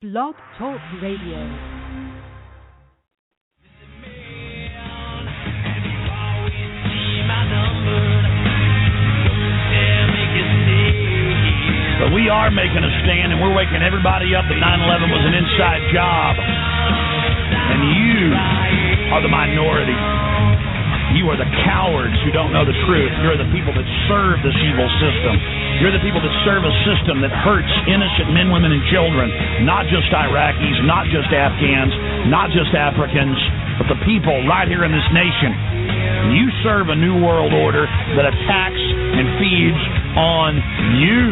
Blog Talk Radio. But we are making a stand, and we're waking everybody up that 9/11 was an inside job. And you are the minority. You are the cowards who don't know the truth. You're the people that serve this evil system. You're the people that serve a system that hurts innocent men, women, and children. Not just Iraqis, not just Afghans, not just Africans, but the people right here in this nation. You serve a new world order that attacks and feeds on you.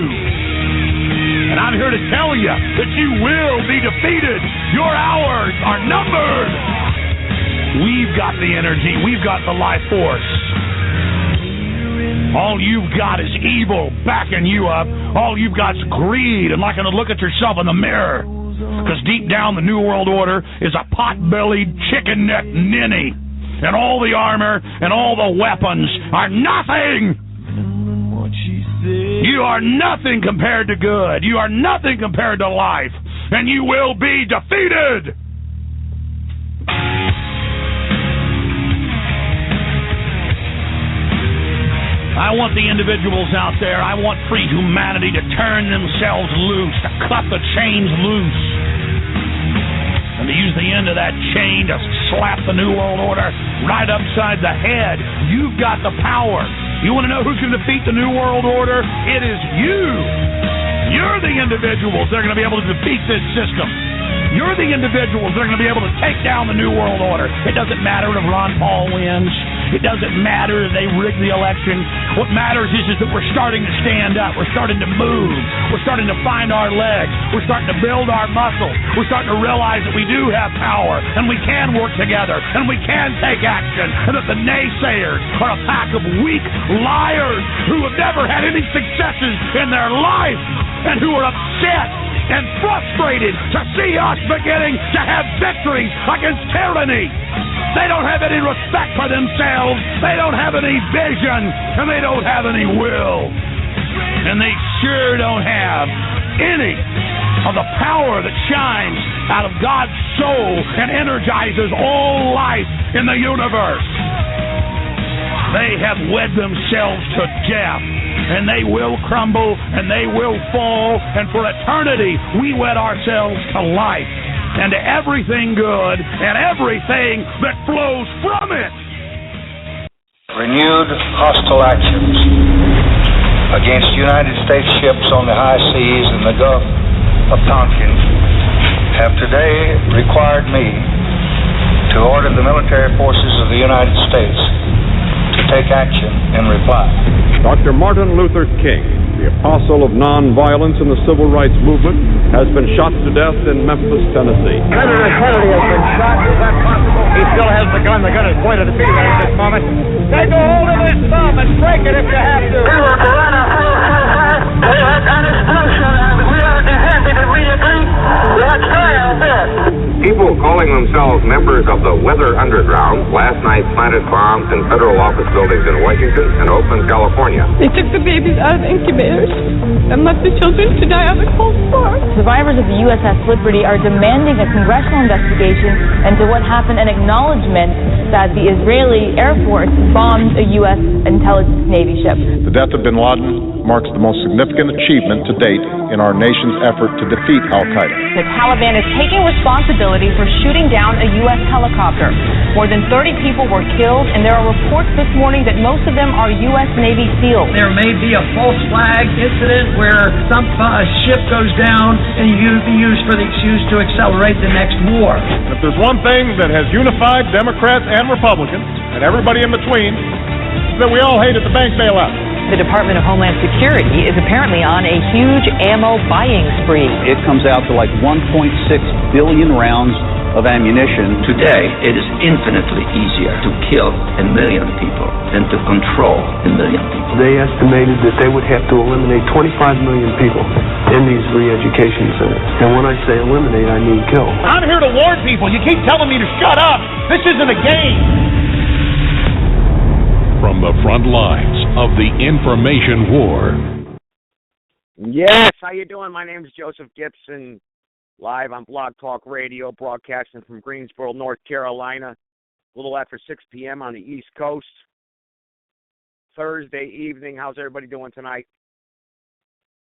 And I'm here to tell you that you will be defeated. Your hours are numbered. We've got the energy. We've got the life force. All you've got is evil backing you up. All you've got is greed and liking to look at yourself in the mirror. Because deep down, the New World Order is a pot-bellied, chicken-necked ninny. And all the armor and all the weapons are nothing. You are nothing compared to good. You are nothing compared to life. And you will be defeated. I want the individuals out there, I want free humanity to turn themselves loose, to cut the chains loose, and to use the end of that chain to slap the New World Order right upside the head. You've got the power. You want to know who's going to defeat the New World Order? It is you. You're the individuals that are going to be able to defeat this system. You're the individuals that are going to be able to take down the New World Order. It doesn't matter if Ron Paul wins. It doesn't matter if they rig the election. What matters is that we're starting to stand up. We're starting to move. We're starting to find our legs. We're starting to build our muscles. We're starting to realize that we do have power, and we can work together, and we can take action, and that the naysayers are a pack of weak liars who have never had any successes in their life and who are upset and frustrated to see us beginning to have victories against tyranny. They don't have any respect for themselves. They don't have any vision, and they don't have any will. And they sure don't have any of the power that shines out of God's soul and energizes all life in the universe. They have wed themselves to death, and they will crumble, and they will fall, and for eternity we wed ourselves to life, and to everything good, and everything that flows from it. Renewed hostile actions against United States ships on the high seas and the Gulf of Tonkin have today required me to order the military forces of the United States to take action in reply. Dr. Martin Luther King, the apostle of nonviolence in the civil rights movement, has been shot to death in Memphis, Tennessee. Senator Kennedy has been shot. Is that possible? He still has the gun. The gun is pointed at me right at this moment. Take a hold of his thumb and break it if you have to. We will run a we have an explosion and we are defended immediately. Let's try our best. People calling themselves members of the Weather Underground last night planted bombs in federal office buildings in Washington and Oakland, California. They took the babies out of incubators and left the children to die on the cold floor. Survivors of the USS Liberty are demanding a congressional investigation into what happened and acknowledgement that the Israeli Air Force bombed a U.S. intelligence Navy ship. The death of bin Laden marks the most significant achievement to date in our nation's effort to defeat al-Qaeda. The Taliban is taking responsibility for shooting down a U.S. helicopter. More than 30 people were killed, and there are reports this morning that most of them are U.S. Navy SEALs. There may be a false flag incident where some ship goes down and you be used for the excuse to accelerate the next war. If there's one thing that has unified Democrats and Republicans, and everybody in between, is that we all hated the bank bailout. The Department of Homeland Security is apparently on a huge ammo buying spree. It comes out to like 1.6 billion rounds of ammunition. Today, it is infinitely easier to kill 1 million people than to control 1 million people. They estimated that they would have to eliminate 25 million people in these re-education centers. And when I say eliminate, I mean kill. I'm here to warn people. You keep telling me to shut up. This isn't a game. From the front lines of the information war. Yes, how you doing? My name is Joseph Gibson. live on Blog Talk Radio, broadcasting from Greensboro, North Carolina, a little after 6 p.m. on the East Coast. Thursday evening. How's everybody doing tonight?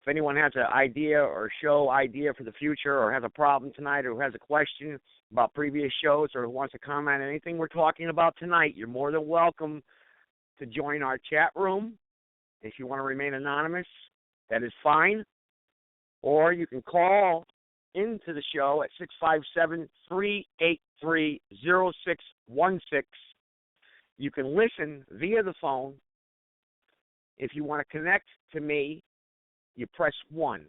If anyone has an idea or show idea for the future, or has a problem tonight, or has a question about previous shows, or wants to comment on anything we're talking about tonight, you're more than welcome to join our chat room. If you want to remain anonymous, that is fine. Or you can call into the show at 657-383-0616. You can listen via the phone. If you want to connect to me, you press 1,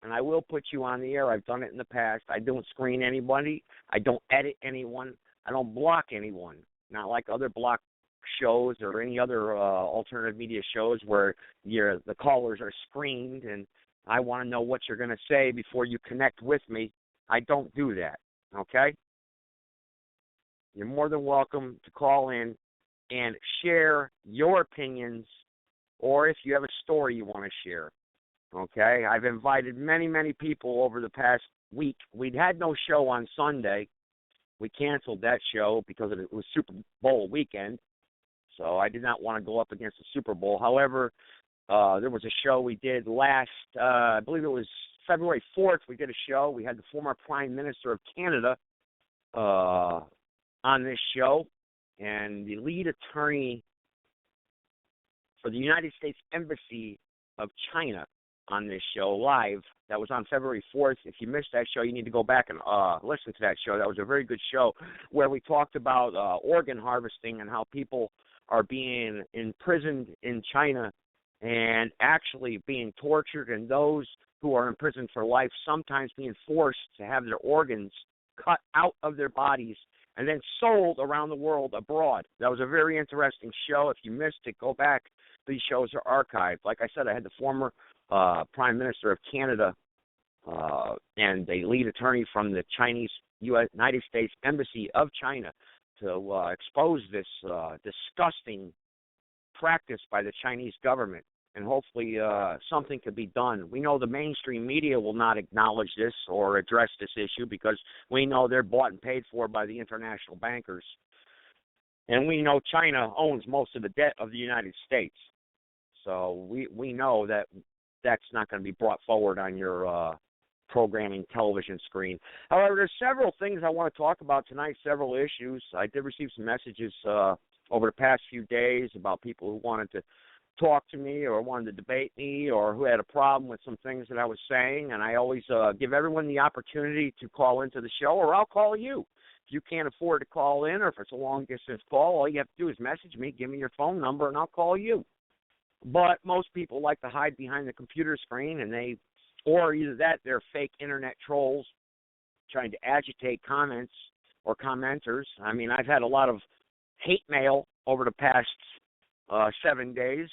and I will put you on the air. I've done it in the past. I don't screen anybody. I don't edit anyone. I don't block anyone, not like other block shows or any other alternative media shows where the callers are screened and I want to know what you're going to say before you connect with me. I don't do that, okay? You're more than welcome to call in and share your opinions, or if you have a story you want to share, okay? I've invited many, many people over the past week. We'd had no show on Sunday. We canceled that show because it was Super Bowl weekend, so I did not want to go up against the Super Bowl. However, there was a show we did last, I believe it was February 4th, we did a show. We had the former Prime Minister of Canada on this show, and the lead attorney for the United States Embassy of China on this show live. That was on February 4th. If you missed that show, you need to go back and listen to that show. That was a very good show where we talked about organ harvesting and how people are being imprisoned in China and actually being tortured, and those who are imprisoned for life sometimes being forced to have their organs cut out of their bodies and then sold around the world abroad. That was a very interesting show. If you missed it, go back. These shows are archived. Like I said, I had the former Prime Minister of Canada and the lead attorney from the United States Embassy of China to expose this disgusting practice by the Chinese government. And hopefully something could be done. We know the mainstream media will not acknowledge this or address this issue because we know they're bought and paid for by the international bankers. And we know China owns most of the debt of the United States. So we know that that's not going to be brought forward on your programming television screen. However, there's several things I want to talk about tonight, several issues. I did receive some messages over the past few days about people who wanted to talk to me or wanted to debate me or who had a problem with some things that I was saying, and I always give everyone the opportunity to call into the show, or I'll call you. If you can't afford to call in, or if it's a long-distance call, all you have to do is message me, give me your phone number, and I'll call you. But most people like to hide behind the computer screen, and or either that, they're fake internet trolls trying to agitate comments or commenters. I mean, I've had a lot of hate mail over the past 7 days,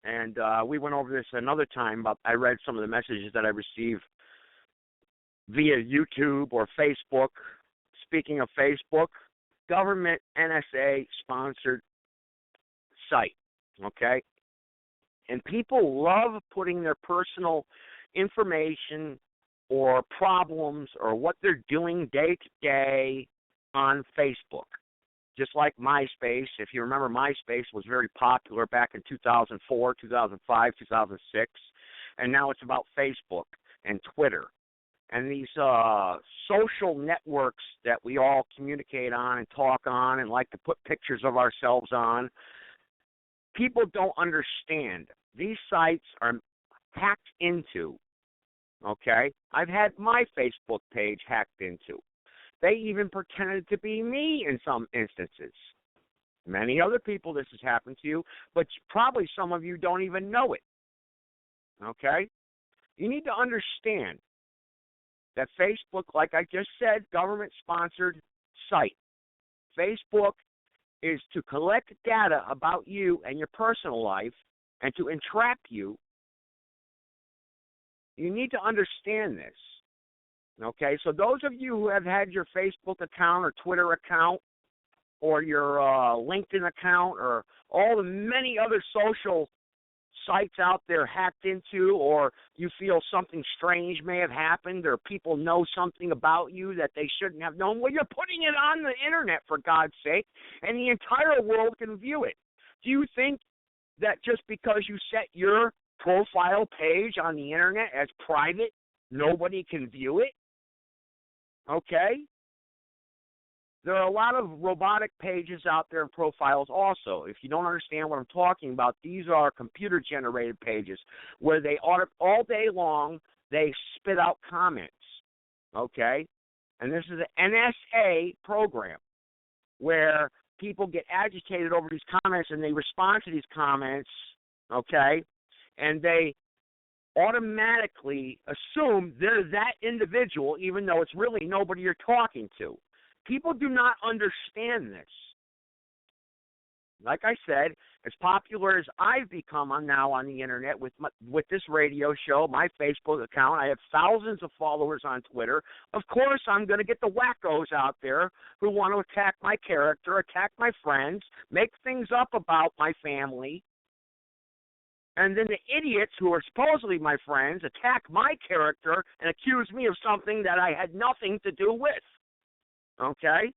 and we went over this another time. But I read some of the messages that I received via YouTube or Facebook. Speaking of Facebook, government NSA-sponsored site, okay? And people love putting their personal information or problems or what they're doing day to day on Facebook. Just like MySpace. If you remember, MySpace was very popular back in 2004, 2005, 2006, and now it's about Facebook and Twitter. And these social networks that we all communicate on and talk on and like to put pictures of ourselves on, people don't understand. These sites are hacked into, okay? I've had my Facebook page hacked into. They even pretended to be me in some instances. Many other people this has happened to you, but probably some of you don't even know it. Okay? You need to understand that Facebook, like I just said, government-sponsored site. Facebook is to collect data about you and your personal life and to entrap you. You need to understand this. Okay, so those of you who have had your Facebook account or Twitter account or your LinkedIn account or all the many other social sites out there hacked into, or you feel something strange may have happened, or people know something about you that they shouldn't have known, well, you're putting it on the internet, for God's sake, and the entire world can view it. Do you think that just because you set your profile page on the internet as private, nobody can view it? Okay? There are a lot of robotic pages out there and profiles also. If you don't understand what I'm talking about, these are computer-generated pages where they all day long, they spit out comments, okay? And this is an NSA program where people get agitated over these comments and they respond to these comments, okay? And they automatically assume they're that individual even though it's really nobody you're talking to. People do not understand this. Like I said, as popular as I've become now on the internet with this radio show, my Facebook account, I have thousands of followers on Twitter. Of course, I'm going to get the wackos out there who want to attack my character, attack my friends, make things up about my family. And then the idiots who are supposedly my friends attack my character and accuse me of something that I had nothing to do with. Okay?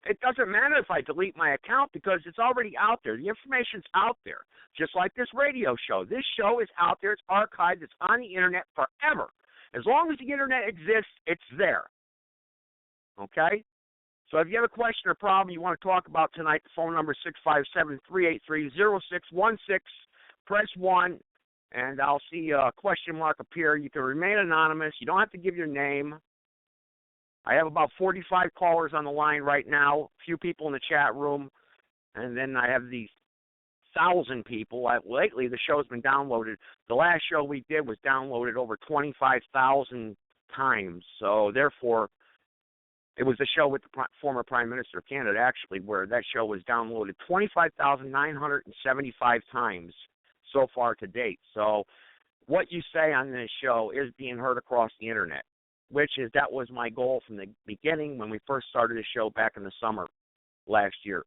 It doesn't matter if I delete my account because it's already out there. The information's out there, just like this radio show. This show is out there. It's archived. It's on the internet forever. As long as the internet exists, it's there. Okay? So if you have a question or problem you want to talk about tonight, the phone number is 657-383-0616. Press 1, and I'll see a question mark appear. You can remain anonymous. You don't have to give your name. I have about 45 callers on the line right now, a few people in the chat room, and then I have these 1,000 people. Lately, the show's been downloaded. The last show we did was downloaded over 25,000 times. So, therefore, it was the show with the former Prime Minister of Canada, actually, where that show was downloaded 25,975 times so far to date. So what you say on this show is being heard across the internet, that was my goal from the beginning when we first started the show back in the summer last year.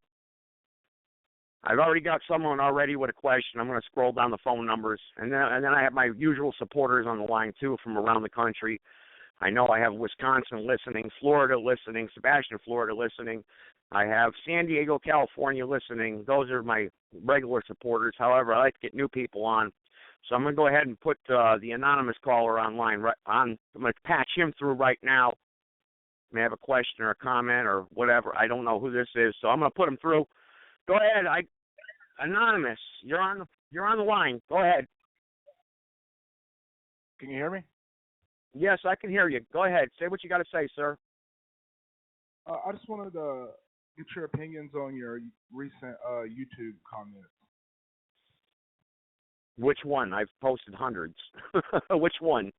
I've already got someone with a question. I'm going to scroll down the phone numbers, and then I have my usual supporters on the line too from around the country. I know I have Wisconsin listening, Florida listening, Sebastian, Florida listening. I have San Diego, California listening. Those are my regular supporters. However, I like to get new people on. So I'm going to go ahead and put the anonymous caller online. I'm going to patch him through right now. May have a question or a comment or whatever. I don't know who this is, so I'm going to put him through. Go ahead, anonymous. You're on the line. Go ahead. Can you hear me? Yes, I can hear you. Go ahead. Say what you got to say, sir. I just wanted to get your opinions on your recent YouTube comments. Which one? I've posted hundreds. Which one?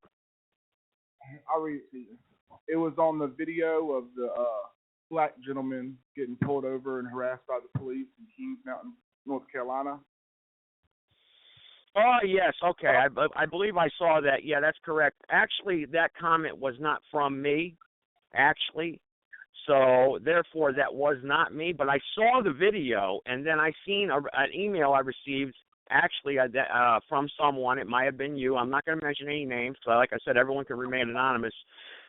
I'll read it to you. It was on the video of the black gentleman getting pulled over and harassed by the police in Kings Mountain, North Carolina. Oh, yes, okay. I believe I saw that. Yeah, that's correct. Actually, that comment was not from me, actually. So, therefore, that was not me. But I saw the video, and then I seen an email I received, actually, from someone. It might have been you. I'm not going to mention any names. So, like I said, everyone can remain anonymous.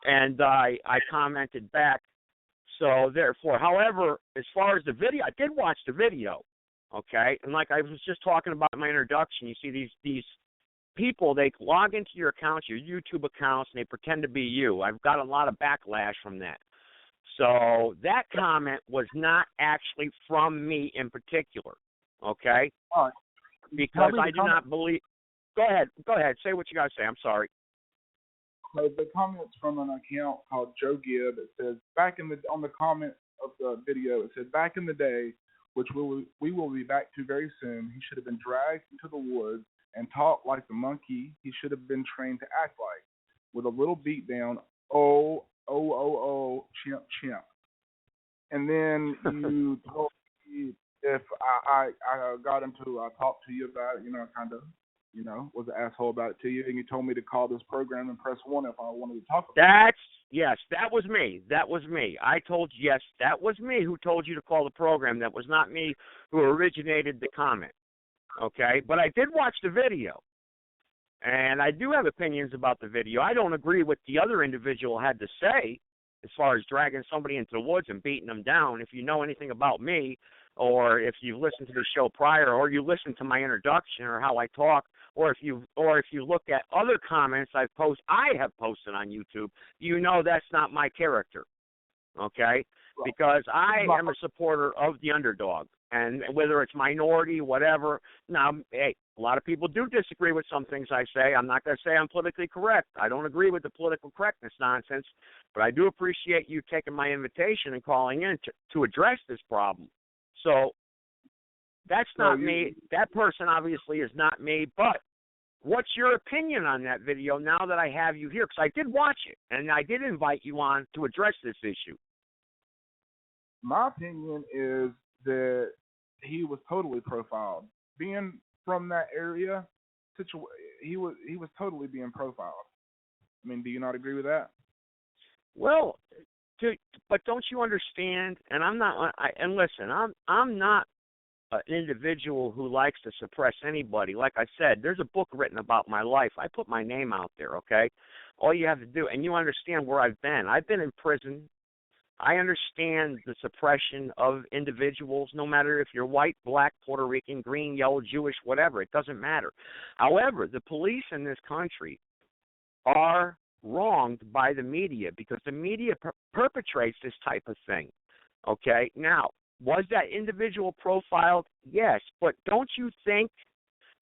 And I commented back. So, therefore, however, as far as the video, I did watch the video. Okay, and like I was just talking about in my introduction, you see these people, they log into your accounts, your YouTube accounts, and they pretend to be you. I've got a lot of backlash from that. So that comment was not actually from me in particular, okay? All right. Because I do not believe. Go ahead. Say what you got to say. I'm sorry. So the comment's from an account called Joe Gibb. It says, on the comment of the video, it said, back in the day, which we will be back to very soon, he should have been dragged into the woods and taught like the monkey he should have been trained to act like, with a little beat down, oh, chimp, chimp. And then you told me if I got him to talk to you about it, kind of, was an asshole about it to you, and you told me to call this program and press 1 if I wanted to talk about it. Yes, that was me. I told you, yes, that was me who told you to call the program. That was not me who originated the comment. okay? But I did watch the video, and I do have opinions about the video. I don't agree with the other individual had to say as far as dragging somebody into the woods and beating them down. If you know anything about me, or if you listened to the show prior, or you listened to my introduction or how I talk, or if you look at other comments I have posted on YouTube, you know that's not my character, okay? Because I am a supporter of the underdog, and whether it's minority, whatever. Now, hey, a lot of people do disagree with some things I say. I'm not going to say I'm politically correct. I don't agree with the political correctness nonsense, but I do appreciate you taking my invitation and calling in to address this problem. So that's not me. That person obviously is not me, but what's your opinion on that video now that I have you here? Because I did watch it, and I did invite you on to address this issue. My opinion is that he was totally profiled. Being from that area, he was totally being profiled. I mean, do you not agree with that? Well, but don't you understand? And I'm not. And listen, I'm not an individual who likes to suppress anybody. Like I said, there's a book written about my life. I put my name out there. Okay, all you have to do, and you understand where I've been. I've been in prison. I understand the suppression of individuals, no matter if you're white, black, Puerto Rican, green, yellow, Jewish, whatever. It doesn't matter. However, the police in this country are wronged by the media because the media perpetrates this type of thing. Okay? Now, was that individual profiled? Yes. But don't you think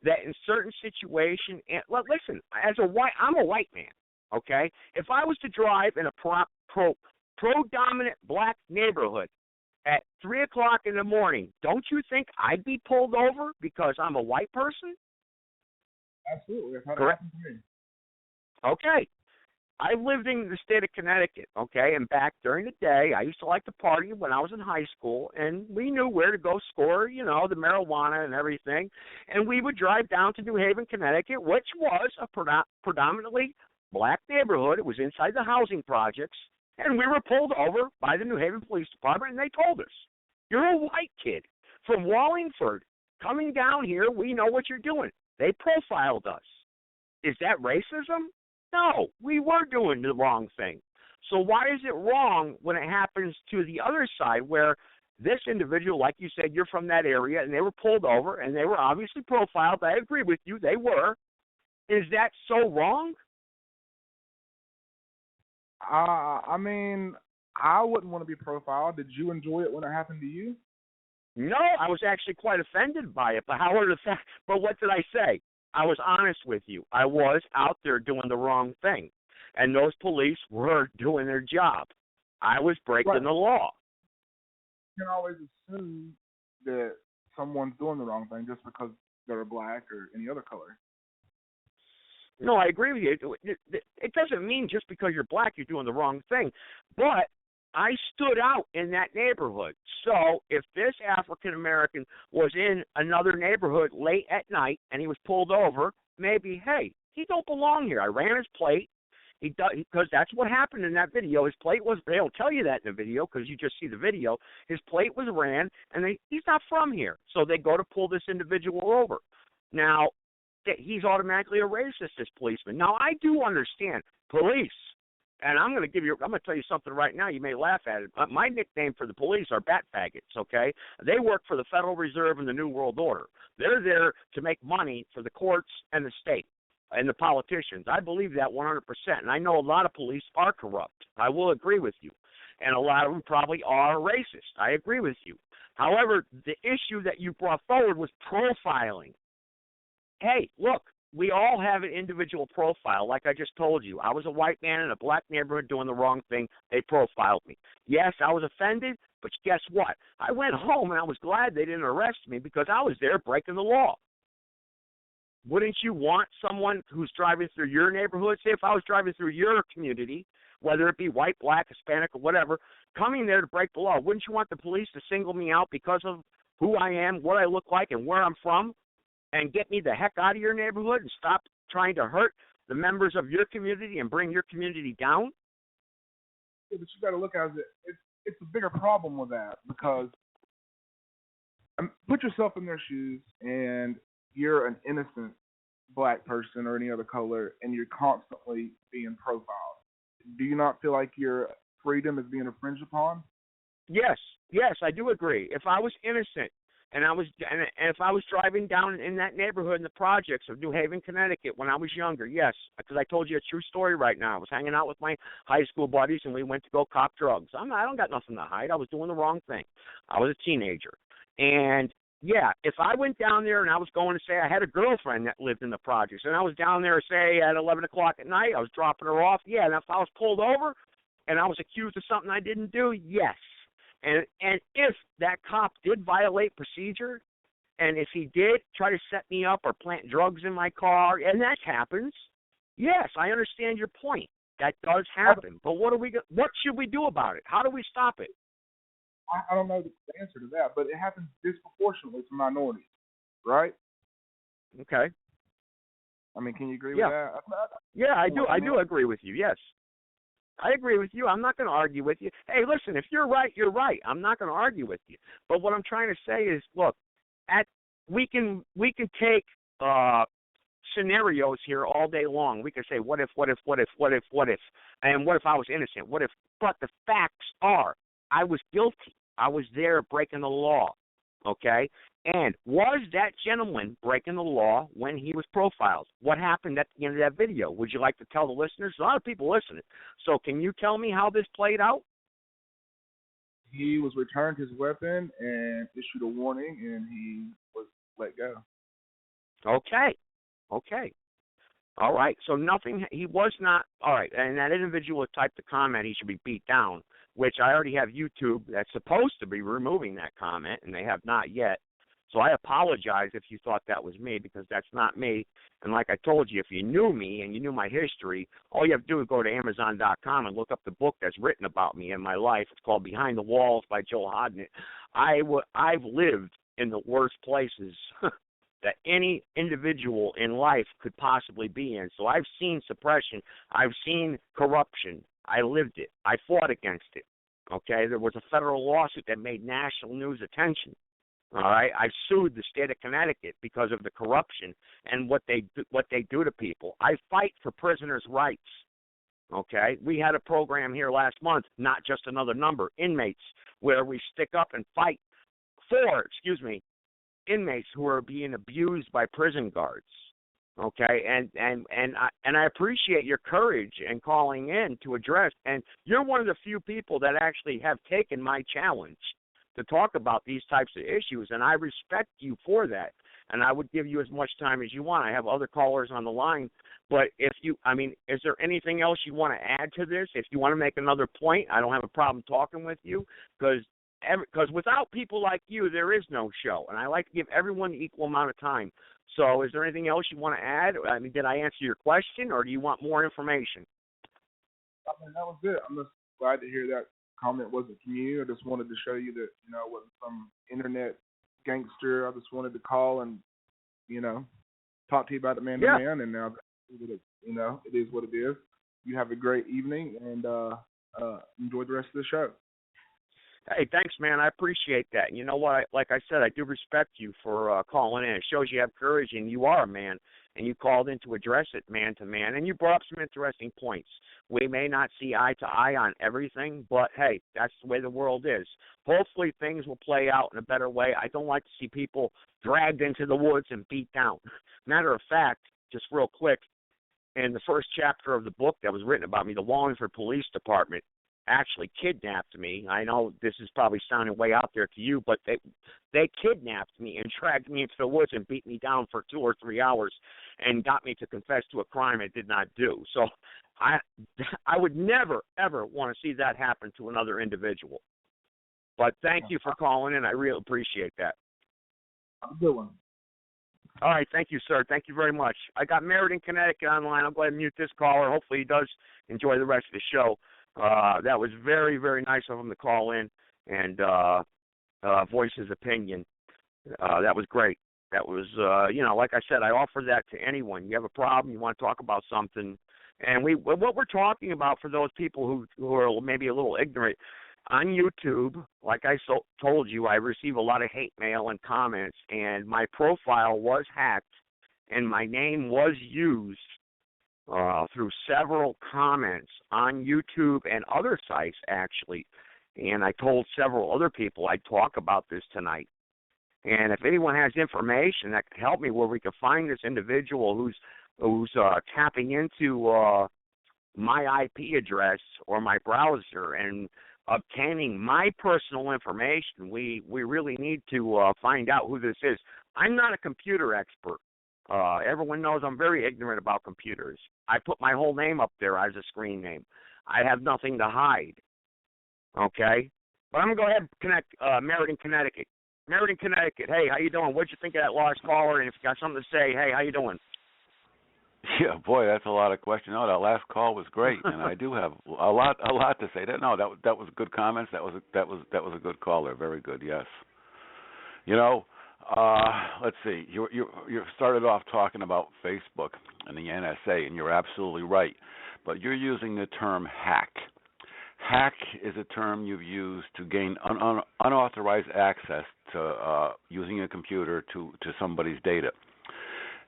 that in certain situations, and well, listen, I'm a white man, okay? If I was to drive in a pro-dominant black neighborhood at 3 o'clock in the morning, don't you think I'd be pulled over because I'm a white person? Absolutely. That's how it Correct. happened to me. Okay. I lived in the state of Connecticut, okay, and back during the day, I used to like to party when I was in high school, and we knew where to go score, the marijuana and everything, and we would drive down to New Haven, Connecticut, which was a predominantly black neighborhood. It was inside the housing projects, and we were pulled over by the New Haven Police Department, and they told us, you're a white kid from Wallingford coming down here. We know what you're doing. They profiled us. Is that racism? No, we were doing the wrong thing. So why is it wrong when it happens to the other side where this individual, like you said, you're from that area, and they were pulled over, and they were obviously profiled. I agree with you. They were. Is that so wrong? I mean, I wouldn't want to be profiled. Did you enjoy it when it happened to you? No, I was actually quite offended by it. But but what did I say? I was honest with you. I was out there doing the wrong thing, and those police were doing their job. I was breaking the law. You can always assume that someone's doing the wrong thing just because they're black or any other color. No, I agree with you. It doesn't mean just because you're black you're doing the wrong thing. But I stood out in that neighborhood. So if this African-American was in another neighborhood late at night and he was pulled over, maybe, hey, he don't belong here. I ran his plate. He does, because that's what happened in that video. His plate was, they'll tell you that in the video because you just see the video. His plate was ran, and he's not from here. So they go to pull this individual over. Now, he's automatically a racist, this policeman. Now, I do understand police. And I'm going to tell you something right now. You may laugh at it. My nickname for the police are bat faggots, okay? They work for the Federal Reserve and the New World Order. They're there to make money for the courts and the state and the politicians. I believe that 100%. And I know a lot of police are corrupt. I will agree with you. And a lot of them probably are racist. I agree with you. However, the issue that you brought forward was profiling. Hey, look. We all have an individual profile, like I just told you. I was a white man in a black neighborhood doing the wrong thing. They profiled me. Yes, I was offended, but guess what? I went home, and I was glad they didn't arrest me because I was there breaking the law. Wouldn't you want someone who's driving through your neighborhood, say if I was driving through your community, whether it be white, black, Hispanic, or whatever, coming there to break the law, wouldn't you want the police to single me out because of who I am, what I look like, and where I'm from? And get me the heck out of your neighborhood and stop trying to hurt the members of your community and bring your community down? Yeah, but you got to look at it. It's a bigger problem with that because put yourself in their shoes, and you're an innocent black person or any other color, and you're constantly being profiled. Do you not feel like your freedom is being infringed upon? Yes, I do agree. If I was innocent and if I was driving down in that neighborhood in the projects of New Haven, Connecticut when I was younger, yes, because I told you a true story right now. I was hanging out with my high school buddies and we went to go cop drugs. I don't got nothing to hide. I was doing the wrong thing. I was a teenager. And yeah, if I went down there and I was going to say I had a girlfriend that lived in the projects and I was down there, say, at 11 o'clock at night, I was dropping her off, yeah, and if I was pulled over and I was accused of something I didn't do, yes. And if that cop did violate procedure and if he did try to set me up or plant drugs in my car, and that happens, yes, I understand your point. That does happen. But what should we do about it? How do we stop it? I don't know the answer to that, but it happens disproportionately to minorities, right? Okay. I mean, can you agree with that? Yeah, I do. I do agree with you. Yes, I agree with you. I'm not going to argue with you. Hey, listen, if you're right, you're right. I'm not going to argue with you. But what I'm trying to say is, look, we can take scenarios here all day long. We can say, what if, and what if I was innocent? What if? But the facts are, I was guilty. I was there breaking the law, okay? And was that gentleman breaking the law when he was profiled? What happened at the end of that video? Would you like to tell the listeners? A lot of people listening. So can you tell me how this played out? He was returned his weapon and issued a warning, and he was let go. Okay. All right, so nothing, he was not, all right, and that individual typed the comment, he should be beat down, which I already have YouTube that's supposed to be removing that comment, and they have not yet. So I apologize if you thought that was me, because that's not me. And like I told you, if you knew me and you knew my history, all you have to do is go to Amazon.com and look up the book that's written about me and my life. It's called Behind the Walls by Joel Hodnett. I've lived in the worst places that any individual in life could possibly be in. So I've seen suppression. I've seen corruption. I lived it. I fought against it. Okay? There was a federal lawsuit that made national news attention. All right? I sued the state of Connecticut because of the corruption and what they do to people. I fight for prisoners' rights. Okay? We had a program here last month, Not Just Another Number, inmates, where we stick up and fight for, inmates who are being abused by prison guards, okay, and I appreciate your courage in calling in to address. And you're one of the few people that actually have taken my challenge to talk about these types of issues, and I respect you for that. And I would give you as much time as you want. I have other callers on the line, but is there anything else you want to add to this? If you want to make another point, I don't have a problem talking with you, because without people like you, there is no show, and I like to give everyone the equal amount of time. So is there anything else you want to add? I mean, did I answer your question, or do you want more information? I mean, that was it. I'm just glad to hear that comment wasn't from you. I just wanted to show you that, it wasn't some internet gangster. I just wanted to call and, talk to you about it man to man, and now, it is what it is. You have a great evening, and enjoy the rest of the show. Hey, thanks, man. I appreciate that. And you know what? Like I said, I do respect you for calling in. It shows you have courage, and you are a man, and you called in to address it man to man, and you brought up some interesting points. We may not see eye to eye on everything, but, hey, that's the way the world is. Hopefully things will play out in a better way. I don't like to see people dragged into the woods and beat down. Matter of fact, just real quick, in the first chapter of the book that was written about me, the Wallingford Police Department actually kidnapped me. I know this is probably sounding way out there to you, but they kidnapped me and dragged me into the woods and beat me down for 2 or 3 hours and got me to confess to a crime I did not do. So I would never, ever want to see that happen to another individual. But thank you for calling in. I really appreciate that. Have a good one. All right, thank you, sir. Thank you very much. I got Merritt in Connecticut online. I'll go ahead and mute this caller. Hopefully he does enjoy the rest of the show. That was very, very nice of him to call in and voice his opinion. That was great. That was, like I said, I offer that to anyone. You have a problem, you want to talk about something, and what we're talking about for those people who are maybe a little ignorant, on YouTube, like I told you, I receive a lot of hate mail and comments, and my profile was hacked, and my name was used through several comments on YouTube and other sites, actually. And I told several other people I'd talk about this tonight. And if anyone has information that could help me where we could find this individual who's tapping into my IP address or my browser and obtaining my personal information, we really need to find out who this is. I'm not a computer expert. Everyone knows I'm very ignorant about computers. I put my whole name up there as a screen name. I have nothing to hide. Okay? But I'm going to go ahead and connect Meriden, Connecticut. Meriden, Connecticut. Hey, how you doing? What'd you think of that lost caller? And if you got something to say, hey, how you doing? Yeah, boy, that's a lot of questions. No, that last call was great, and I do have a lot to say. That was good comments. That was a good caller. Very good. Yes. You know, let's see. You started off talking about Facebook and the NSA, and you're absolutely right. But you're using the term hack. Hack is a term you've used to gain unauthorized access to using a computer to somebody's data.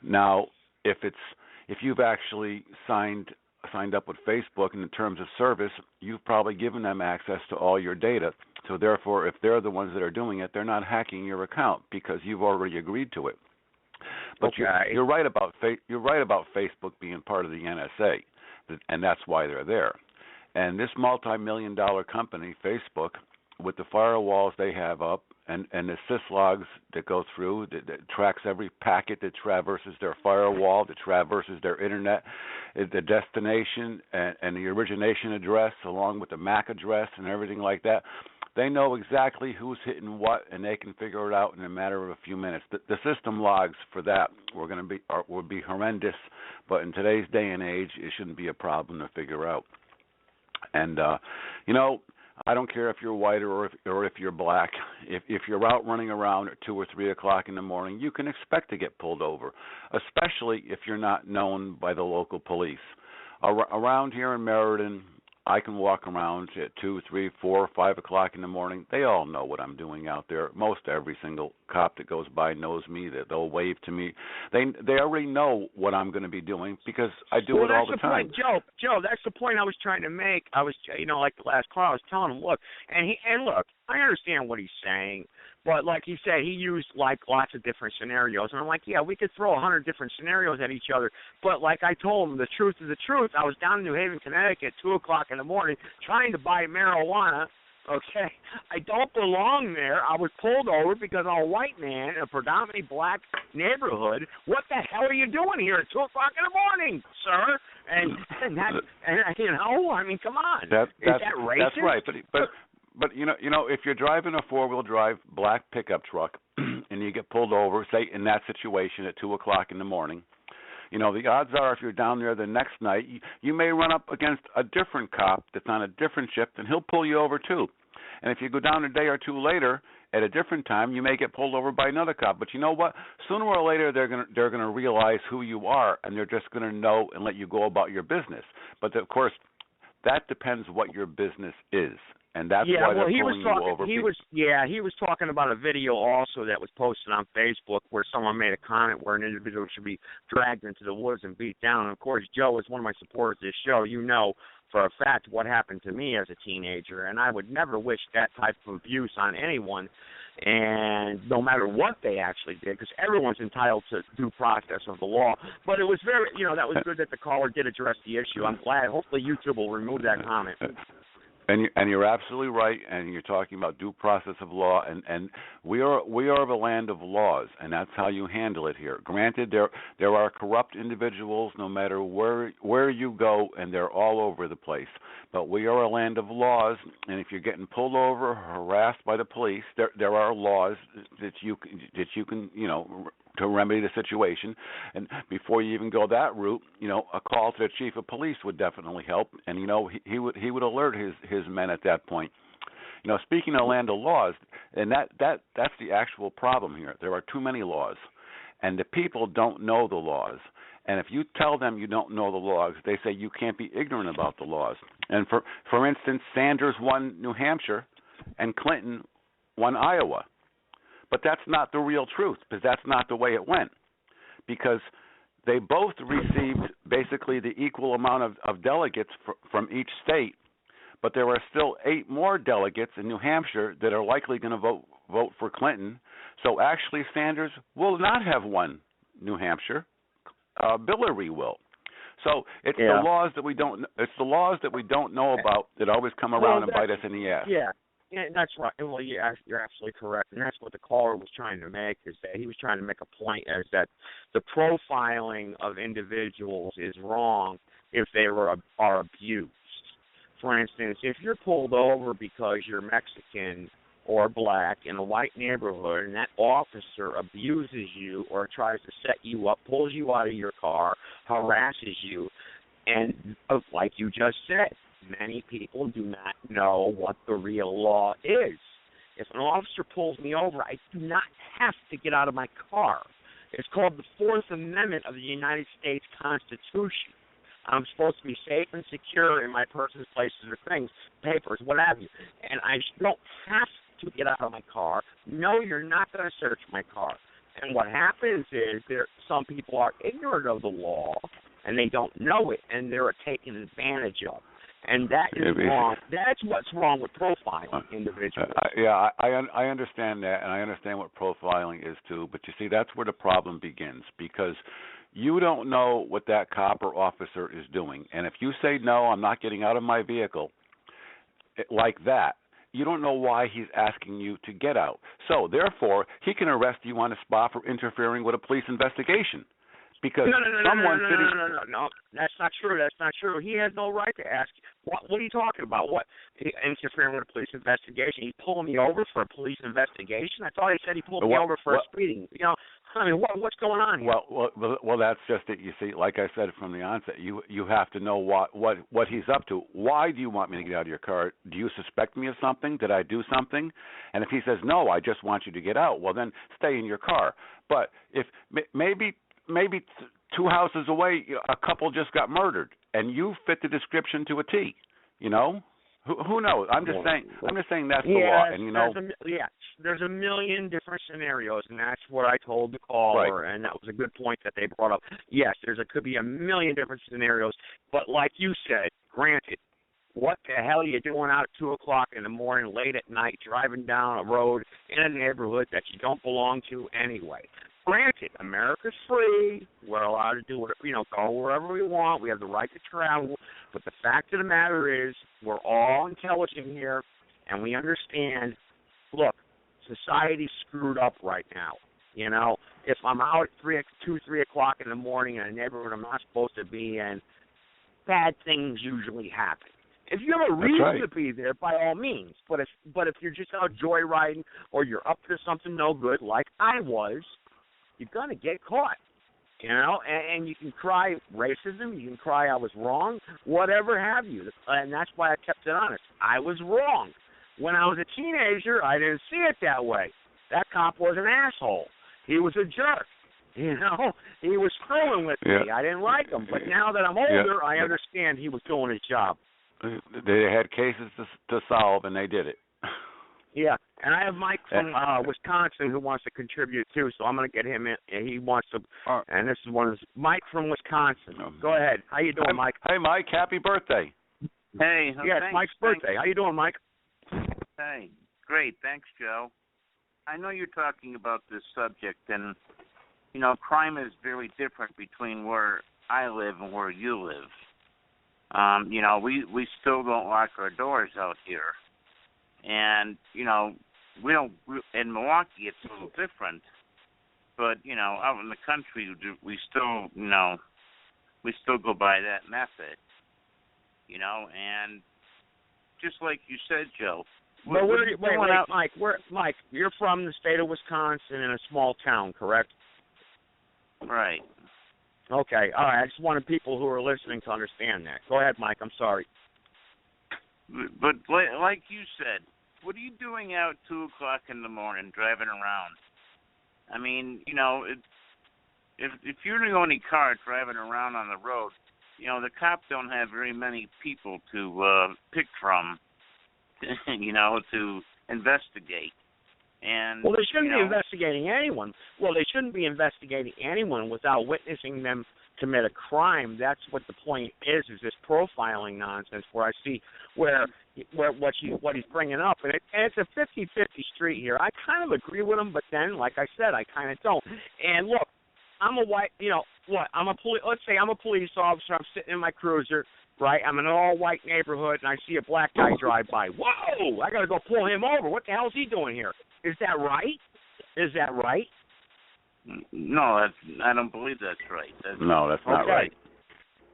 Now, if you've actually signed up with Facebook in the terms of service, you've probably given them access to all your data. So therefore, if they're the ones that are doing it, they're not hacking your account because you've already agreed to it. But okay. You're right about Facebook being part of the NSA, and that's why they're there. And this multi-million-dollar company, Facebook, with the firewalls they have up and the syslogs that go through, that tracks every packet that traverses their firewall, that traverses their internet, the destination and the origination address, along with the MAC address and everything like that, they know exactly who's hitting what, and they can figure it out in a matter of a few minutes. The system logs for that would be horrendous, but in today's day and age, it shouldn't be a problem to figure out. And you know, I don't care if you're white or if you're black. If you're out running around at 2 or 3 o'clock in the morning, you can expect to get pulled over, especially if you're not known by the local police. Around here in Meriden, I can walk around at 2, 3, 4, 5 o'clock in the morning. They all know what I'm doing out there. Most every single cop that goes by knows me. That they'll wave to me. They already know what I'm going to be doing because I do it all the time. Point, Joe, that's the point I was trying to make. I was, like the last call, I was telling him, look, and look, I understand what he's saying, but like he said, he used like lots of different scenarios, and I'm like, yeah, we could throw 100 different scenarios at each other, but like I told him, the truth is the truth. I was down in New Haven, Connecticut, at 2 o'clock in the morning, trying to buy marijuana. Okay, I don't belong there. I was pulled over because I'm a white man in a predominantly black neighborhood. What the hell are you doing here at 2 o'clock in the morning, sir? And I mean, come on. Is that racist? That's right, but you know, if you're driving a 4-wheel drive black pickup truck and you get pulled over, say in that situation at 2 o'clock in the morning, you know, the odds are if you're down there the next night, you may run up against a different cop that's on a different shift, and he'll pull you over too. And if you go down a day or two later at a different time, you may get pulled over by another cop. But you know what? Sooner or later, they're gonna realize who you are, and they're just going to know and let you go about your business. But of course, that depends what your business is. And that's why they're pulling you over. He was talking about a video also that was posted on Facebook where someone made a comment where an individual should be dragged into the woods and beat down. And of course, Joe is one of my supporters of this show. You know for a fact what happened to me as a teenager, and I would never wish that type of abuse on anyone, and no matter what they actually did, because everyone's entitled to due process of the law. But it was very, that was good that the caller did address the issue. I'm glad. Hopefully YouTube will remove that comment. And you're absolutely right, and you're talking about due process of law, and we are the land of laws, and that's how you handle it here. Granted, there are corrupt individuals no matter where you go, and they're all over the place. But we are a land of laws, and if you're getting pulled over or harassed by the police, there are laws that you can to remedy the situation. And before you even go that route, a call to the chief of police would definitely help. And he would alert his men at that point. Speaking of land of laws, and that's the actual problem here. There are too many laws, and the people don't know the laws. And if you tell them you don't know the laws, they say you can't be ignorant about the laws. And for instance, Sanders won New Hampshire and Clinton won Iowa. But that's not the real truth, because that's not the way it went. Because they both received basically the equal amount of delegates from each state, but there are still 8 more delegates in New Hampshire that are likely going to vote for Clinton. So actually Sanders will not have won New Hampshire. Hillary will. So it's the laws that we don't. It's the laws that we don't know about that always come around and bite us in the ass. Yeah, that's right. Well, you're absolutely correct, and that's what the caller was trying to make. Is that he was trying to make a point is that the profiling of individuals is wrong if they are abused. For instance, if you're pulled over because you're Mexican or black in a white neighborhood and that officer abuses you or tries to set you up, pulls you out of your car, harasses you, and like you just said, many people do not know what the real law is. If an officer pulls me over, I do not have to get out of my car. It's called the Fourth Amendment of the United States Constitution. I'm supposed to be safe and secure in my persons, places, or things, papers, what have you. And I don't have to get out of my car. No, you're not going to search my car. And what happens is some people are ignorant of the law, and they don't know it, and they're taken advantage of. And that is wrong. That's what's wrong with profiling individuals. I understand that, and I understand what profiling is too. But you see, that's where the problem begins, because you don't know what that cop or officer is doing. And if you say, no, I'm not getting out of my vehicle, like that, you don't know why he's asking you to get out. So, therefore, he can arrest you on the spot for interfering with a police investigation. Because No, that's not true. That's not true. He has no right to ask. What are you talking about? What? Interfering with a police investigation? He pulling me over for a police investigation? I thought he said he pulled me over for speeding. You know, I mean, what's going on here? Well, that's just it. You see, like I said from the onset, you have to know what he's up to. Why do you want me to get out of your car? Do you suspect me of something? Did I do something? And if he says no, I just want you to get out, well then stay in your car. But if maybe 2 houses away, a couple just got murdered, and you fit the description to a T. You know, who knows? I'm just saying that's the law, and you know. There's a million different scenarios, and that's what I told the caller, and that was a good point that they brought up. Yes, could be a million different scenarios, but like you said, granted, what the hell are you doing out at 2 o'clock in the morning, late at night, driving down a road in a neighborhood that you don't belong to anyway? Granted, America's free. We're allowed to do go wherever we want. We have the right to travel. But the fact of the matter is, we're all intelligent here, and we understand. Look, society's screwed up right now. You know, if I'm out at 3 o'clock in the morning in a neighborhood I'm not supposed to be in, bad things usually happen. If you have a reason to be there, by all means. But if you're just out joyriding or you're up to something no good, like I was, you're going to get caught, you know, and you can cry racism, you can cry I was wrong, whatever have you, and that's why I kept it honest. I was wrong. When I was a teenager, I didn't see it that way. That cop was an asshole. He was a jerk, you know. He was screwing with me. I didn't like him, but now that I'm older, I understand he was doing his job. They had cases to solve, and they did it. Yeah, and I have Mike from Wisconsin who wants to contribute too, so I'm going to get him in. He wants to, and this is Mike from Wisconsin. Go ahead. How you doing, Mike? Hey, Mike. Happy birthday. Hey. Yeah, it's Mike's birthday. How you doing, Mike? Hey, great. Thanks, Joe. I know you're talking about this subject, and you know, crime is very different between where I live and where you live. You know, we still don't lock our doors out here. And, you know, in Milwaukee it's a little different, but, you know, out in the country we still go by that method, you know, and just like you said, Joe. But Mike, you're from the state of Wisconsin in a small town, correct? Right. Okay, all right, I just wanted people who are listening to understand that. Go ahead, Mike, I'm sorry. But like you said, what are you doing out 2 o'clock in the morning driving around? I mean, you know, if you're the only car driving around on the road, you know, the cops don't have very many people to pick from, you know, to investigate. And well, they shouldn't you be know, investigating anyone. Well, they shouldn't be investigating anyone without witnessing them commit a crime. That's what the point is this profiling nonsense where I see where what he's bringing up. And it's a 50-50 street here. I kind of agree with him, but then, like I said, I kind of don't. And look, I'm a white, you know, what? Let's say I'm a police officer. I'm sitting in my cruiser, right? I'm in an all-white neighborhood, and I see a black guy drive by. Whoa! I got to go pull him over. What the hell is he doing here? Is that right? Is that right? No, I don't believe that's right. No, that's not right.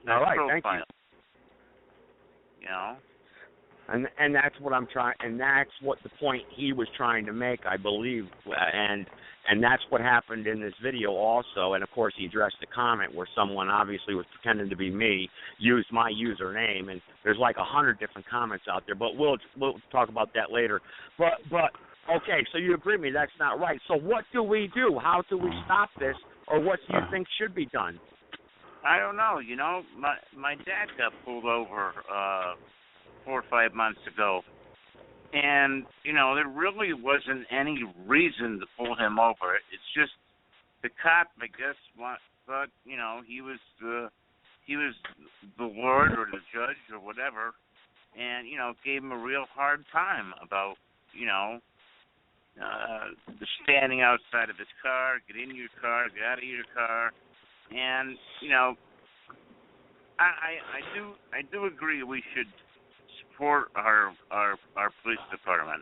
All right, thank you. You know? And that's what I'm trying, and that's what the point he was trying to make, I believe, and that's what happened in this video also. And of course, he addressed the comment where someone obviously was pretending to be me, used my username, and there's like 100 different comments out there. But we'll talk about that later. But okay, so you agree with me that's not right. So what do we do? How do we stop this, or what do you think should be done? I don't know. You know, my dad got pulled over 4 or 5 months ago, and you know there really wasn't any reason to pull him over. It's just the cop, I guess, thought you know he was the Lord or the judge or whatever, and you know gave him a real hard time about you know standing outside of his car, get in your car, get out of your car, and you know I do agree we should support our police department.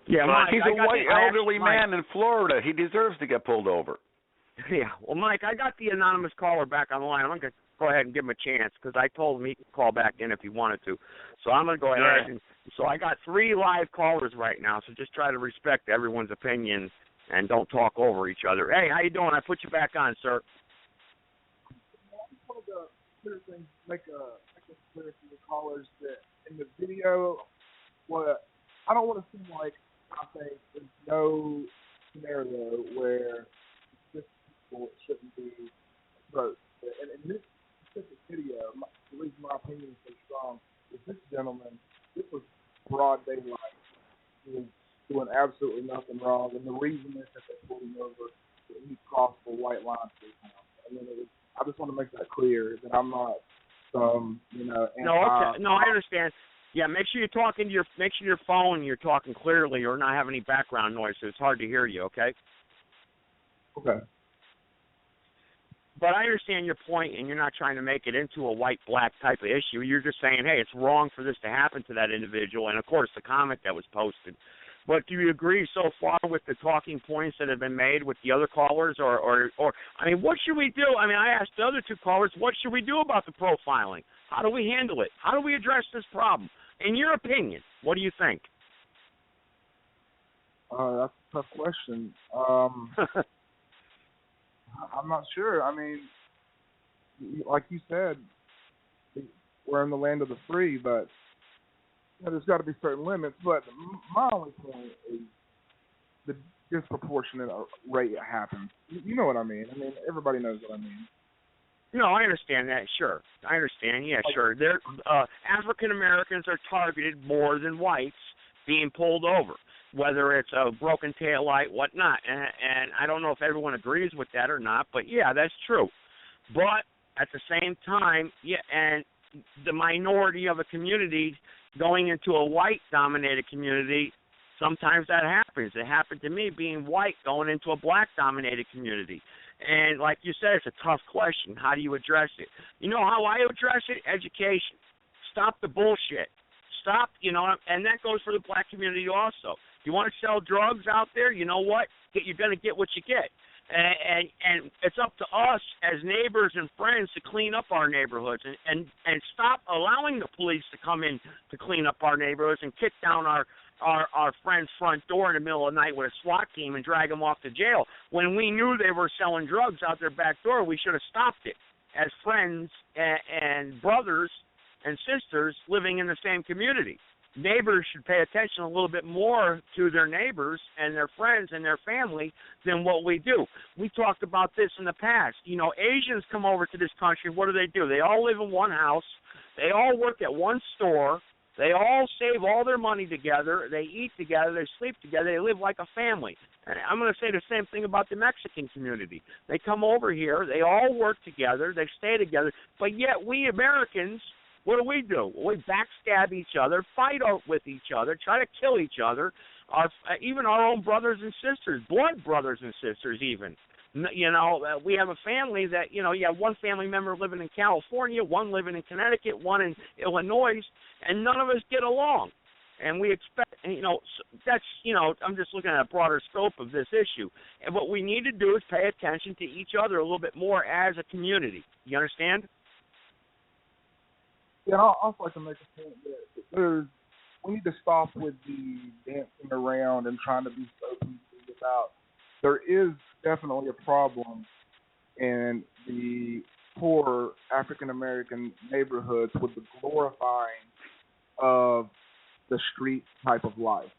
Yeah, Mike, he's a white elderly man in Florida. He deserves to get pulled over. Yeah, well, Mike, I got the anonymous caller back on the line. I'm going to go ahead and give him a chance because I told him he could call back in if he wanted to. So I'm going to go ahead and so I got 3 live callers right now. So just try to respect everyone's opinion and don't talk over each other. Hey, how you doing? I put you back on, sir. I just wanted to clear things, make it clear to the callers that in the video, I don't want to seem like I think there's no scenario where this people shouldn't be approached. And in this specific video, the reason my opinion is so strong is this gentleman, this was broad daylight. He was doing absolutely nothing wrong, and the reason is that they pulled him over, that he crossed the white line for his house. I mean, I just want to make that clear that I'm not some, you know, No, I understand. Yeah, make sure your phone you're talking clearly or not have any background noise, so it's hard to hear you, okay? Okay. But I understand your point, and you're not trying to make it into a white-black type of issue. You're just saying, hey, it's wrong for this to happen to that individual, and, of course, the comment that was posted. But do you agree so far with the talking points that have been made with the other callers? Or I mean, what should we do? I mean, I asked the other 2 callers, what should we do about the profiling? How do we handle it? How do we address this problem? In your opinion, what do you think? That's a tough question. I'm not sure. I mean, like you said, we're in the land of the free, but you know, there's got to be certain limits. But my only point is the disproportionate rate it happens. You know what I mean? I mean, everybody knows what I mean. No, I understand that. Sure, I understand. Yeah, sure. African Americans are targeted more than whites being pulled over, whether it's a broken taillight, whatnot. And I don't know if everyone agrees with that or not, but yeah, that's true. But at the same time, yeah, and the minority of a community going into a white-dominated community, sometimes that happens. It happened to me being white going into a black-dominated community. And like you said, it's a tough question. How do you address it? You know how I address it? Education. Stop the bullshit. Stop, you know, and that goes for the black community also. You want to sell drugs out there? You know what? You're going to get what you get. And it's up to us as neighbors and friends to clean up our neighborhoods and stop allowing the police to come in to clean up our neighborhoods and kick down our friend's front door in the middle of the night with a SWAT team and drag them off to jail. When we knew they were selling drugs out their back door, we should have stopped it as friends and brothers and sisters living in the same community. neighbors should pay attention a little bit more to their neighbors and their friends and their family than what we do. We talked about this in the past. You know, Asians come over to this country. What do? They all live in one house. They all work at one store. They all save all their money together. They eat together. They sleep together. They live like a family. And I'm going to say the same thing about the Mexican community. They come over here. They all work together. They stay together. But yet we Americans, what do? We backstab each other, fight with each other, try to kill each other, even our own brothers and sisters, blood brothers and sisters even. You know, we have a family that, you know, you have one family member living in California, one living in Connecticut, one in Illinois, and none of us get along. And we expect, you know, that's, you know, I'm just looking at a broader scope of this issue. And what we need to do is pay attention to each other a little bit more as a community. You understand? Yeah, I'll also like to make a point that we need to stop with the dancing around and trying to be so PC about. There is definitely a problem in the poor African American neighborhoods with the glorifying of the street type of life.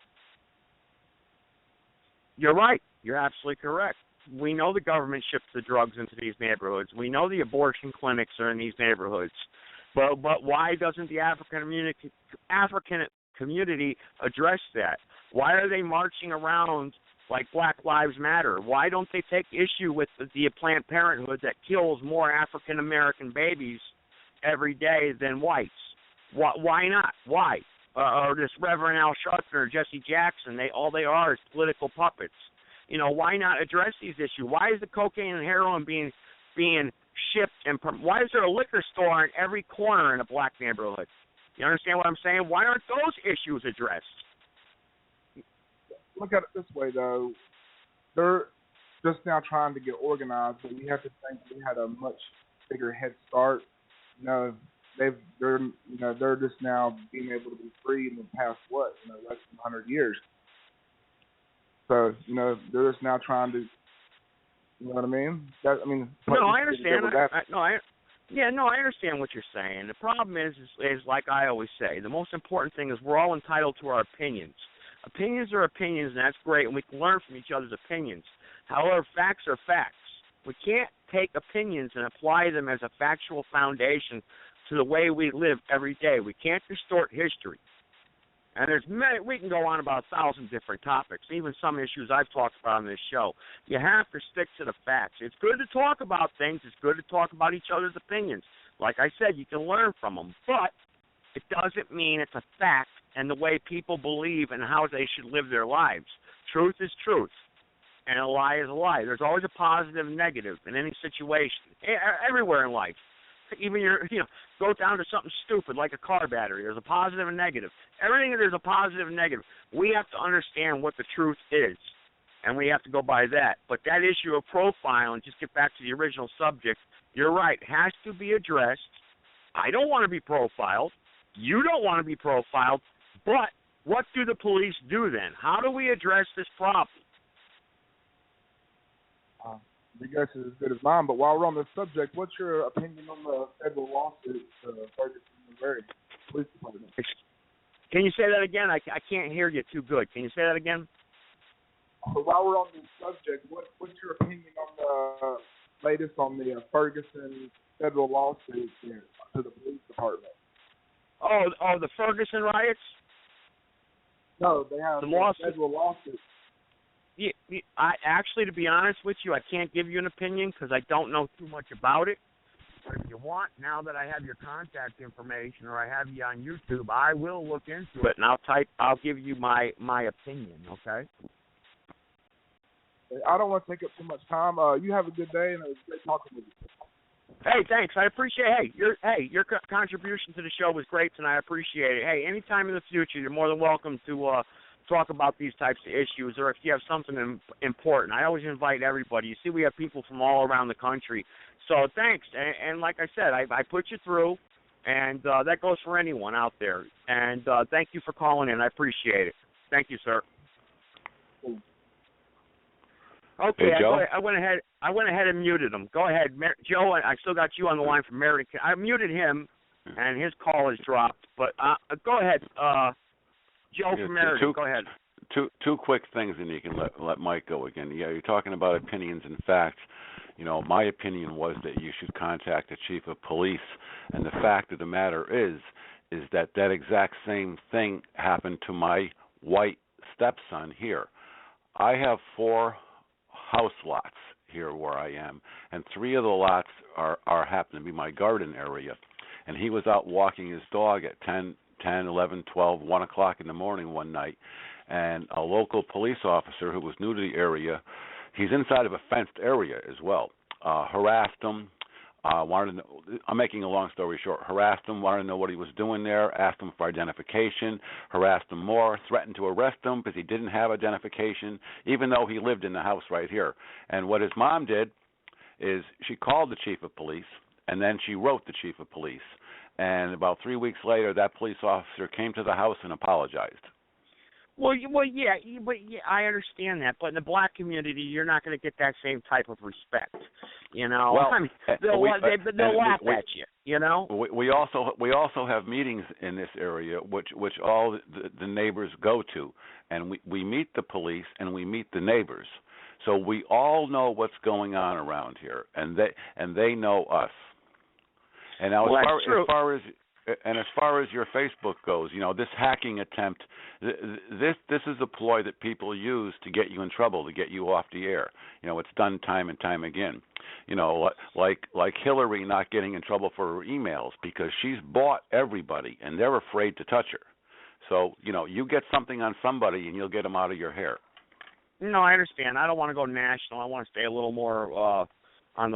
You're right. You're absolutely correct. We know the government ships the drugs into these neighborhoods. We know the abortion clinics are in these neighborhoods. But why doesn't the African community address that? Why are they marching around like Black Lives Matter? Why don't they take issue with the Planned Parenthood that kills more African American babies every day than whites? Why not? Why? Or this Reverend Al Sharpton or Jesse Jackson, all they are is political puppets. You know, why not address these issues? Why is the cocaine and heroin being shipped, and why is there a liquor store in every corner in a black neighborhood? You understand what I'm saying? Why aren't those issues addressed? Look at it this way, though. They're just now trying to get organized, but we have to think we had a much bigger head start. You know, they're just now being able to be free in the past less than 100 years. So, you know, they're just now trying to, you know what I mean? No, I understand. I understand what you're saying. The problem is like I always say, the most important thing is we're all entitled to our opinions. Opinions are opinions, and that's great, and we can learn from each other's opinions. However, facts are facts. We can't take opinions and apply them as a factual foundation to the way we live every day. We can't distort history. And we can go on about 1,000 different topics, even some issues I've talked about on this show. You have to stick to the facts. It's good to talk about things. It's good to talk about each other's opinions. Like I said, you can learn from them. But it doesn't mean it's a fact and the way people believe and how they should live their lives. Truth is truth, and a lie is a lie. There's always a positive and negative in any situation, everywhere in life. Even go down to something stupid like a car battery. There's a positive and negative. Everything there's a positive and negative. We have to understand what the truth is, and we have to go by that. But that issue of profiling, just get back to the original subject, you're right, has to be addressed. I don't want to be profiled. You don't want to be profiled. But what do the police do then? How do we address this problem? I guess is as good as mine, but while we're on this subject, what's your opinion on the federal lawsuit Ferguson, Missouri Police Department? Can you say that again? I can't hear you too good. Can you say that again? So while we're on this subject, what's your opinion on the latest on the Ferguson federal lawsuit to the police department? Oh, the Ferguson riots? No, they have a federal lawsuit. I actually, to be honest with you, I can't give you an opinion because I don't know too much about it. But if you want, now that I have your contact information or I have you on YouTube, I will look into it and I'll give you my opinion. Okay. I don't want to take up too much time. You have a good day, and it was great talking with you. Hey, thanks. I appreciate it. Your contribution to the show was great tonight. I appreciate it. Hey, anytime in the future, you're more than welcome to talk about these types of issues, or if you have something important. I always invite everybody. You see, we have people from all around the country. So thanks. And like I said, I put you through, and that goes for anyone out there. And thank you for calling in. I appreciate it. Thank you, sir. Okay, hey, Joe? I went ahead and muted him. Go ahead, Joe. I still got you on the line from Meriden. I muted him, and his call has dropped. But go ahead. Joe from Meriden, go ahead. Two quick things, and you can let Mike go again. Yeah, you're talking about opinions and facts. You know, my opinion was that you should contact the chief of police, and the fact of the matter is that exact same thing happened to my white stepson here. I have 4 house lots here where I am, and 3 of the lots are happen to be my garden area. And he was out walking his dog at 10, 11, 12, 1 o'clock in the morning one night, and a local police officer who was new to the area, he's inside of a fenced area as well, harassed him, wanted to know, I'm making a long story short, harassed him, wanted to know what he was doing there, asked him for identification, harassed him more, threatened to arrest him because he didn't have identification, even though he lived in the house right here. And what his mom did is she called the chief of police, and then she wrote the chief of police. And about 3 weeks later, that police officer came to the house and apologized. Well, yeah, I understand that, but in the black community, you're not going to get that same type of respect. You know, well, I mean, they'll laugh at you. You know, we also have meetings in this area, which all the neighbors go to, and we meet the police and we meet the neighbors, so we all know what's going on around here, and they know us. And now, as far as your Facebook goes, you know, this hacking attempt, this is a ploy that people use to get you in trouble, to get you off the air. You know, it's done time and time again. You know, like Hillary not getting in trouble for her emails because she's bought everybody and they're afraid to touch her. So, you know, you get something on somebody and you'll get them out of your hair. No, I understand. I don't want to go national. I want to stay a little more on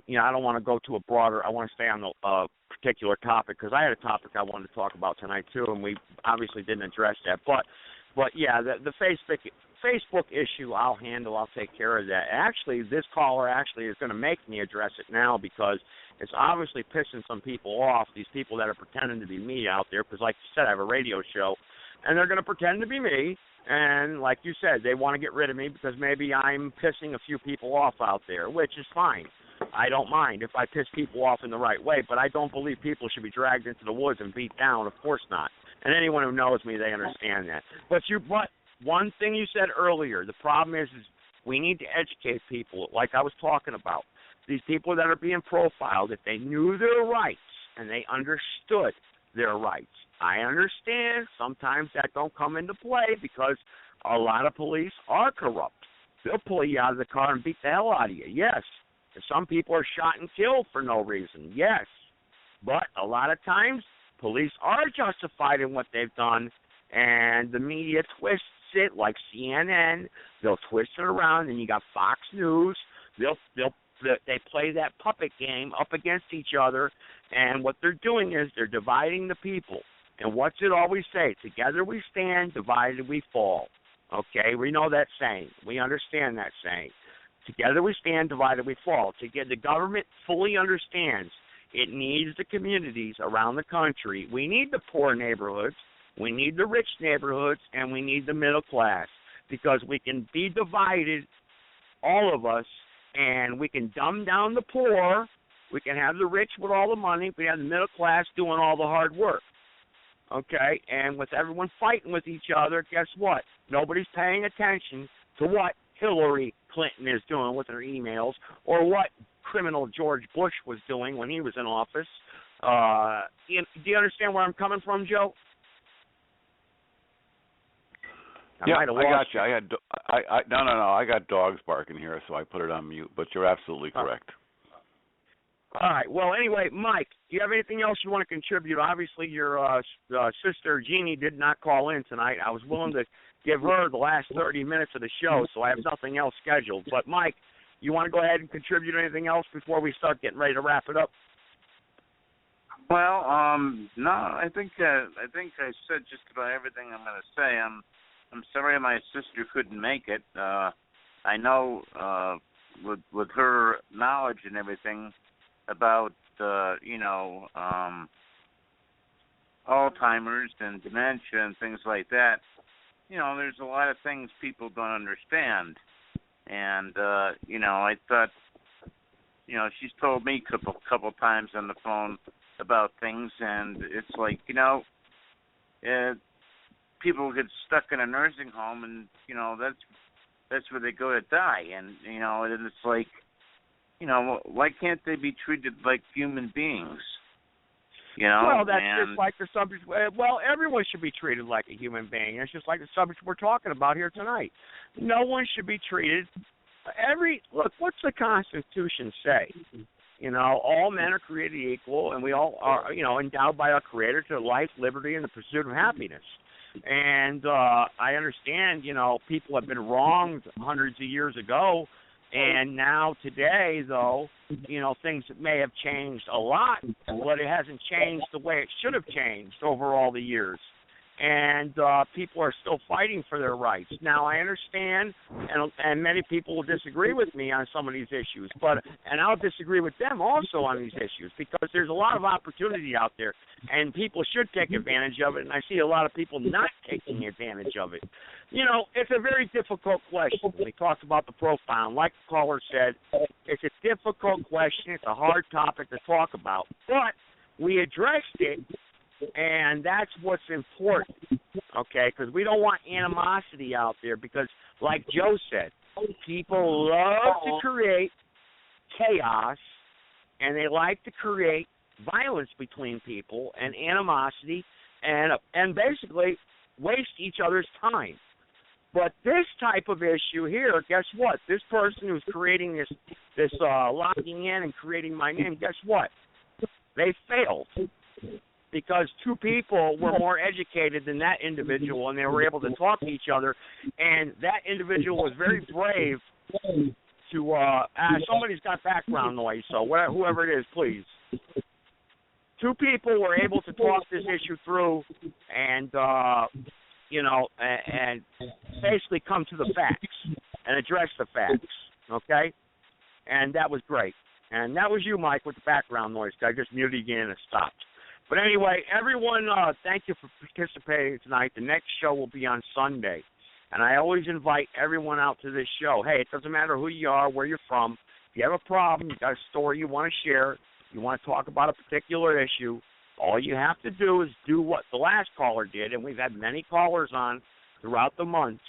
you know, I don't want to go to a broader. I want to stay on the particular topic because I had a topic I wanted to talk about tonight too, and we obviously didn't address that. But yeah, the Facebook issue I'll handle. I'll take care of that. Actually, this caller is going to make me address it now because it's obviously pissing some people off. These people that are pretending to be me out there, because like you said, I have a radio show, and they're going to pretend to be me. And like you said, they want to get rid of me because maybe I'm pissing a few people off out there, which is fine. I don't mind if I piss people off in the right way, but I don't believe people should be dragged into the woods and beat down. Of course not. And anyone who knows me, they understand that. But one thing you said earlier, the problem is we need to educate people, like I was talking about. These people that are being profiled, if they knew their rights and they understood their rights. I understand sometimes that don't come into play because a lot of police are corrupt. They'll pull you out of the car and beat the hell out of you, yes. And some people are shot and killed for no reason, yes. But a lot of times, police are justified in what they've done, and the media twists it like CNN. They'll twist it around, and you got Fox News. They play that puppet game up against each other, and what they're doing is they're dividing the people. And what's it always say? Together we stand, divided we fall. Okay, we know that saying. We understand that saying. Together we stand, divided we fall. The government fully understands it needs the communities around the country. We need the poor neighborhoods, we need the rich neighborhoods, and we need the middle class because we can be divided, all of us, and we can dumb down the poor. We can have the rich with all the money. We have the middle class doing all the hard work. Okay, and with everyone fighting with each other, guess what? Nobody's paying attention to what Hillary Clinton is doing with her emails or what criminal George Bush was doing when he was in office. Do you understand where I'm coming from, Joe? Yeah, I got you. I got dogs barking here, so I put it on mute. But you're absolutely correct. All right. Well, anyway, Mike, do you have anything else you want to contribute? Obviously, your sister, Jeannie, did not call in tonight. I was willing to give her the last 30 minutes of the show, so I have nothing else scheduled. But, Mike, you want to go ahead and contribute anything else before we start getting ready to wrap it up? Well, no, I think I said just about everything I'm going to say. I'm sorry my sister couldn't make it. I know with her knowledge and everything about Alzheimer's and dementia and things like that, there's a lot of things people don't understand. And I thought, she's told me a couple times on the phone about things, and it's like, people get stuck in a nursing home, and that's where they go to die. And and it's like, why can't they be treated like human beings? Well, that's just like the subject. Well, everyone should be treated like a human being. It's just like the subject we're talking about here tonight. No one should be treated. Look, what's the Constitution say? All men are created equal, and we all are, endowed by our Creator to life, liberty, and the pursuit of happiness. And I understand, people have been wronged hundreds of years ago, and now today, though, things may have changed a lot, but it hasn't changed the way it should have changed over all the years. And people are still fighting for their rights. Now, I understand, and many people will disagree with me on some of these issues, and I'll disagree with them also on these issues, because there's a lot of opportunity out there, and people should take advantage of it, and I see a lot of people not taking advantage of it. It's a very difficult question. We talked about the profile, and like the caller said, it's a difficult question. It's a hard topic to talk about, but we addressed it. And that's what's important, okay? Because we don't want animosity out there, because, like Joe said, people love to create chaos, and they like to create violence between people and animosity, and basically waste each other's time. But this type of issue here, guess what? This person who's creating this locking in and creating my name, guess what? They failed. Because two people were more educated than that individual, and they were able to talk to each other, and that individual was very brave to somebody's got background noise, so whoever it is, please. Two people were able to talk this issue through and and basically come to the facts and address the facts, okay? And that was great. And that was you, Mike, with the background noise. I just muted again and it stopped. But anyway, everyone, thank you for participating tonight. The next show will be on Sunday. And I always invite everyone out to this show. Hey, it doesn't matter who you are, where you're from. If you have a problem, you got a story you want to share, you want to talk about a particular issue, all you have to do is do what the last caller did, and we've had many callers on throughout the months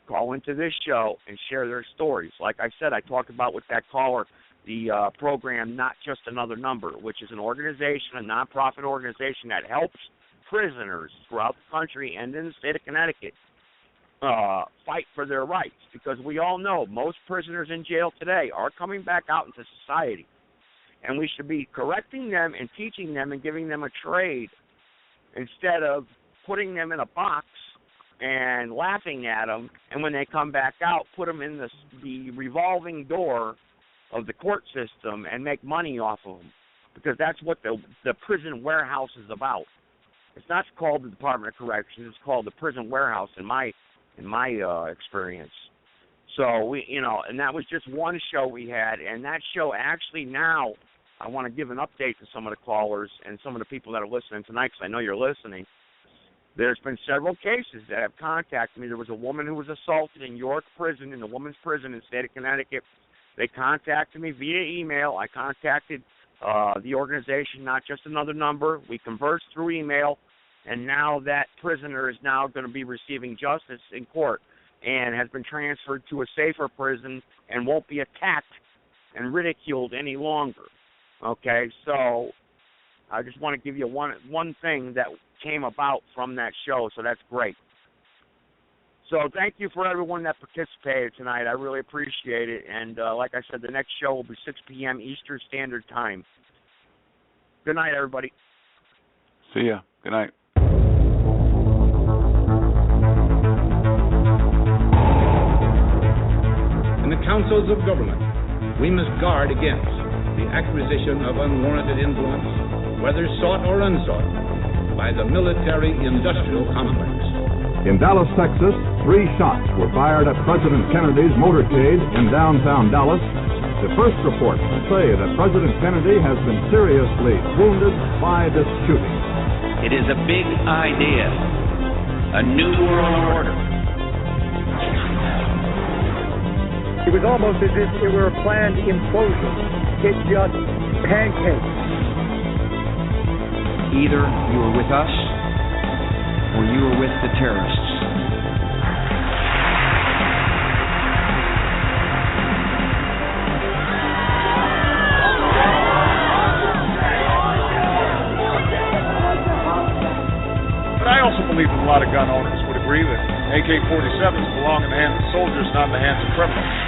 call into this show and share their stories. Like I said, I talked about with that caller the program Not Just Another Number, which is an organization, a nonprofit organization that helps prisoners throughout the country and in the state of Connecticut fight for their rights, because we all know most prisoners in jail today are coming back out into society, and we should be correcting them and teaching them and giving them a trade instead of putting them in a box and laughing at them, and when they come back out, put them in the revolving door of the court system and make money off of them, because that's what the prison warehouse is about. It's not called the Department of Corrections; it's called the prison warehouse in my experience. So and that was just one show we had, and that show actually now I want to give an update to some of the callers and some of the people that are listening tonight, because I know you're listening. There's been several cases that have contacted me. There was a woman who was assaulted in York Prison, in the women's prison in the state of Connecticut. They contacted me via email. I contacted the organization, Not Just Another Number. We conversed through email, and now that prisoner is now going to be receiving justice in court and has been transferred to a safer prison and won't be attacked and ridiculed any longer. Okay, so I just want to give you one thing that came about from that show, so that's great. So thank you for everyone that participated tonight. I really appreciate it. And like I said, the next show will be 6 p.m. Eastern Standard Time. Good night, everybody. See ya. Good night. In the councils of government, we must guard against the acquisition of unwarranted influence, whether sought or unsought, by the military-industrial complex. In Dallas, Texas, 3 shots were fired at President Kennedy's motorcade in downtown Dallas. The first reports say that President Kennedy has been seriously wounded by this shooting. It is a big idea, a new world order. It was almost as if it were a planned implosion. It just pancaked. Either you are with us or you were with the terrorists. But I also believe that a lot of gun owners would agree that AK-47s belong in the hands of soldiers, not in the hands of criminals.